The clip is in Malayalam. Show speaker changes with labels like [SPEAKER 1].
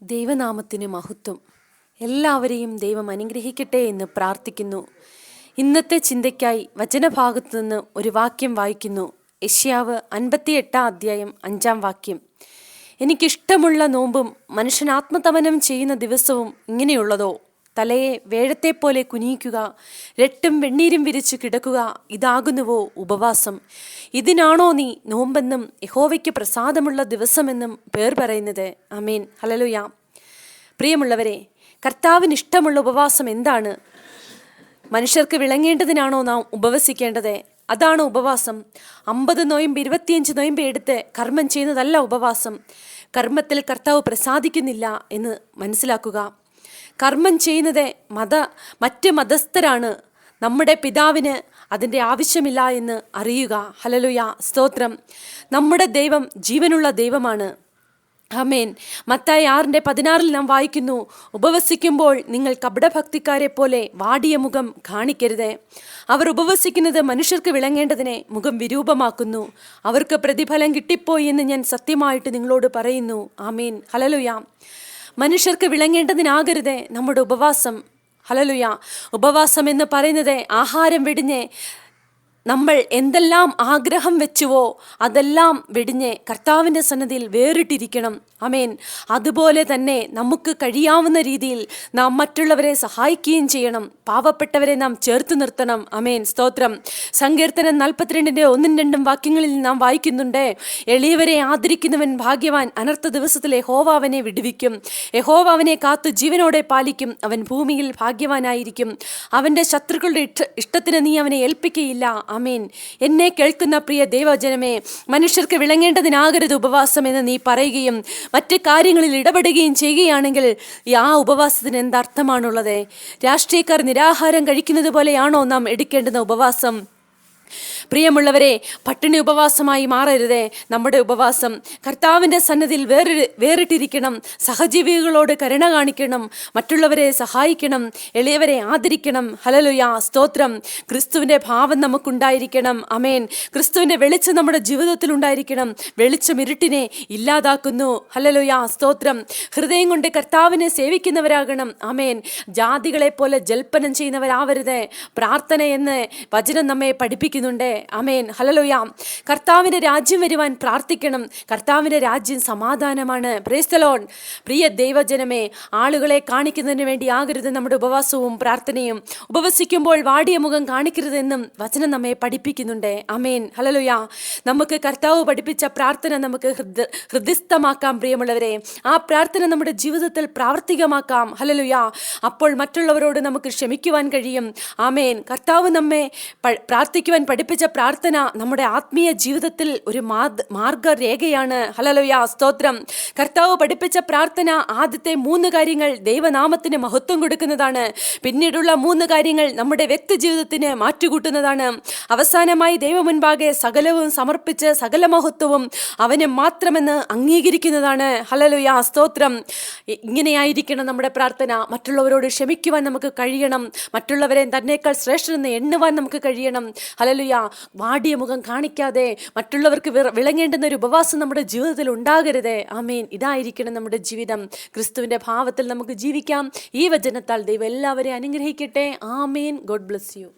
[SPEAKER 1] ദൈവനാമത്തിന് മഹത്വം. എല്ലാവരെയും ദൈവം അനുഗ്രഹിക്കട്ടെ എന്ന് പ്രാർത്ഥിക്കുന്നു. ഇന്നത്തെ ചിന്തയ്ക്കായി വചനഭാഗത്തു നിന്ന് ഒരു വാക്യം വായിക്കുന്നു. യെശയ്യാവ് 58 അധ്യായം 5 വാക്യം. എനിക്കിഷ്ടമുള്ള നോമ്പും മനുഷ്യൻ ആത്മതപനം ചെയ്യുന്ന ദിവസവും ഇങ്ങനെയുള്ളതോ? തലയെ വേഴത്തെപ്പോലെ കുനിയിക്കുക, രട്ടും വെണ്ണീരും വിരിച്ചു കിടക്കുക, ഇതാകുന്നുവോ ഉപവാസം? ഇതിനാണോ നീ നോമ്പെന്നും യഹോവയ്ക്ക് പ്രസാദമുള്ള ദിവസമെന്നും പേർ പറയുന്നത്? ആമേൻ, ഹല്ലേലൂയ. പ്രിയമുള്ളവരെ, കർത്താവിന് ഇഷ്ടമുള്ള ഉപവാസം എന്താണ്? മനുഷ്യർക്ക് വിളങ്ങേണ്ടതിനാണോ നാം ഉപവസിക്കേണ്ടത്? അതാണ് ഉപവാസം. 50 നോയമ്പ് 25 നോയമ്പ് എടുത്ത് കർമ്മം ചെയ്യുന്നതല്ല ഉപവാസം. കർമ്മത്തിൽ കർത്താവ് പ്രസാദിക്കുന്നില്ല എന്ന് മനസ്സിലാക്കുക. കർമ്മം ചെയ്യുന്നത് മറ്റ് മതസ്ഥരാണ്. നമ്മുടെ പിതാവിന് അതിൻ്റെ ആവശ്യമില്ല എന്ന് അറിയുക. ഹല്ലേലൂയ, സ്തോത്രം. നമ്മുടെ ദൈവം ജീവനുള്ള ദൈവമാണ്. ആമേൻ. മത്തായി 6:16 നാം വായിക്കുന്നു, ഉപവസിക്കുമ്പോൾ നിങ്ങൾ കപടഭക്തിക്കാരെ പോലെ വാടിയ മുഖം കാണിക്കരുത്. അവർ ഉപവസിക്കുന്നത് മനുഷ്യർക്ക് വിളങ്ങേണ്ടതിനെ മുഖം വിരൂപമാക്കുന്നു. അവർക്ക് പ്രതിഫലം കിട്ടിപ്പോയി എന്ന് ഞാൻ സത്യമായിട്ട് നിങ്ങളോട് പറയുന്നു. ആമേൻ, ഹല്ലേലൂയ. മനുഷ്യർക്ക് വിളങ്ങേണ്ടതിനാകരുത് നമ്മുടെ ഉപവാസം. ഹല്ലേലൂയ. ഉപവാസം എന്ന് പറയുന്നത് ആഹാരം വെടിഞ്ഞ് നമ്മൾ എന്തെല്ലാം ആഗ്രഹം വെച്ചുവോ അതെല്ലാം വെടിഞ്ഞ് കർത്താവിൻ്റെ സന്നിധിയിൽ വേറിട്ടിരിക്കണം. ആമേൻ. അതുപോലെ തന്നെ നമുക്ക് കഴിയാവുന്ന രീതിയിൽ നാം മറ്റുള്ളവരെ സഹായിക്കുകയും ചെയ്യണം. പാവപ്പെട്ടവരെ നാം ചേർത്ത് നിർത്തണം. ആമേൻ, സ്തോത്രം. സങ്കീർത്തനം 42:1-2 വാക്യങ്ങളിൽ നാം വായിക്കുന്നുണ്ട്, എളിയവരെ ആദരിക്കുന്നവൻ ഭാഗ്യവാൻ, അനർത്ഥ ദിവസത്തിൽ യഹോവ അവനെ വിടുവിക്കും. യഹോവ അവനെ കാത്തു ജീവനോടെ പാലിക്കും. അവൻ ഭൂമിയിൽ ഭാഗ്യവാനായിരിക്കും. അവൻ്റെ ശത്രുക്കളുടെ ഇഷ്ടത്തിന് നീ അവനെ ഏൽപ്പിക്കുകയില്ല. ആമേൻ. എന്നെ കേൾക്കുന്ന പ്രിയ ദൈവജനമേ, മനുഷ്യർക്ക് വിളങ്ങേണ്ടതിനാകരുത് ഉപവാസം എന്ന് നീ പറയുകയും മറ്റ് കാര്യങ്ങളിൽ ഇടപെടുകയും ചെയ്യുകയാണെങ്കിൽ ആ ഉപവാസത്തിന് എന്തർത്ഥമാണുള്ളത്? രാഷ്ട്രീയക്കാർ നിരാഹാരം കഴിക്കുന്നത് പോലെയാണോ നാം എടുക്കേണ്ടുന്ന ഉപവാസം? പ്രിയമുള്ളവരെ, പട്ടിണി ഉപവാസമായി മാറരുതേ നമ്മുടെ ഉപവാസം. കർത്താവിൻ്റെ സന്നിധിയിൽ വേറിട്ടിരിക്കണം. സഹജീവികളോട് കരുണ കാണിക്കണം. മറ്റുള്ളവരെ സഹായിക്കണം. എളിയവരെ ആദരിക്കണം. ഹല്ലേലൂയ, സ്തോത്രം. ക്രിസ്തുവിൻ്റെ ഭാവം നമുക്കുണ്ടായിരിക്കണം. ആമേൻ. ക്രിസ്തുവിൻ്റെ വെളിച്ചം നമ്മുടെ ജീവിതത്തിൽ ഉണ്ടായിരിക്കണം. വെളിച്ചം ഇരുട്ടിനെ ഇല്ലാതാക്കുന്നു. ഹല്ലേലൂയ, സ്തോത്രം. ഹൃദയം കൊണ്ട് കർത്താവിനെ സേവിക്കുന്നവരാകണം. ആമേൻ. ജാതികളെ പോലെ ജൽപ്പനം ചെയ്യുന്നവരാവരുത്. പ്രാർത്ഥന എന്ന് വചനം നമ്മെ പഠിപ്പിക്കുന്നുണ്ട്. ആമേൻ, ഹല്ലേലൂയ. കർത്താവിൻ്റെ രാജ്യം വരുവാൻ പ്രാർത്ഥിക്കണം. കർത്താവിൻ്റെ രാജ്യം സമാധാനമാണ്. Praise the Lord. പ്രിയ ദൈവജനമേ, ആളുകളെ കാണിക്കുന്നതിന് വേണ്ടി ആകരുത് നമ്മുടെ ഉപവാസവും പ്രാർത്ഥനയും. ഉപവസിക്കുമ്പോൾ വാടിയ മുഖം കാണിക്കരുതെന്നും വചനം നമ്മെ പഠിപ്പിക്കുന്നുണ്ട്. ആമേൻ, ഹല്ലേലൂയ. നമുക്ക് കർത്താവ് പഠിപ്പിച്ച പ്രാർത്ഥന നമുക്ക് ഹൃദയസ്ഥമാക്കാം. പ്രിയമുള്ളവരെ, ആ പ്രാർത്ഥന നമ്മുടെ ജീവിതത്തിൽ പ്രാവർത്തികമാക്കാം. ഹല്ലേലൂയ. അപ്പോൾ മറ്റുള്ളവരോട് നമുക്ക് ക്ഷമിക്കുവാൻ കഴിയും. ആമേൻ. കർത്താവ് നമ്മെ പ്രാർത്ഥിക്കുവാൻ പഠിപ്പിച്ച പ്രാർത്ഥന നമ്മുടെ ആത്മീയ ജീവിതത്തിൽ ഒരു മാർഗരേഖയാണ്. ഹല്ലേലൂയ, സ്തോത്രം. കർത്താവ് പഠിപ്പിച്ച പ്രാർത്ഥന ആദ്യത്തെ 3 കാര്യങ്ങൾ ദൈവനാമത്തിന് മഹത്വം കൊടുക്കുന്നതാണ്. പിന്നീടുള്ള 3 കാര്യങ്ങൾ നമ്മുടെ വ്യക്തി ജീവിതത്തിന് മാറ്റുകൂട്ടുന്നതാണ്. അവസാനമായി ദൈവ മുൻപാകെ സകലവും സമർപ്പിച്ച് സകല മഹത്വവും അവനെ മാത്രമെന്ന് അംഗീകരിക്കുന്നതാണ്. ഹല്ലേലൂയ, സ്തോത്രം. ഇങ്ങനെയായിരിക്കണം നമ്മുടെ പ്രാർത്ഥന. മറ്റുള്ളവരോട് ക്ഷമിക്കുവാൻ നമുക്ക് കഴിയണം. മറ്റുള്ളവരെ തന്നേക്കാൾ ശ്രേഷ്ഠനെന്ന് എണ്ണുവാൻ നമുക്ക് കഴിയണം. ഹല്ലേലൂയ. വാടിയ മുഖം കാണിക്കാതെ മറ്റുള്ളവർക്ക് വിളങ്ങേണ്ടുന്ന ഒരു ഉപവാസം നമ്മുടെ ജീവിതത്തിൽ ഉണ്ടാകരുത്. ആമേൻ. ഇതായിരിക്കണം നമ്മുടെ ജീവിതം. ക്രിസ്തുവിൻ്റെ ഭാവത്തിൽ നമുക്ക് ജീവിക്കാം. ഈ വചനത്താൽ ദൈവം എല്ലാവരെയും അനുഗ്രഹിക്കട്ടെ. ആമേൻ. God bless U.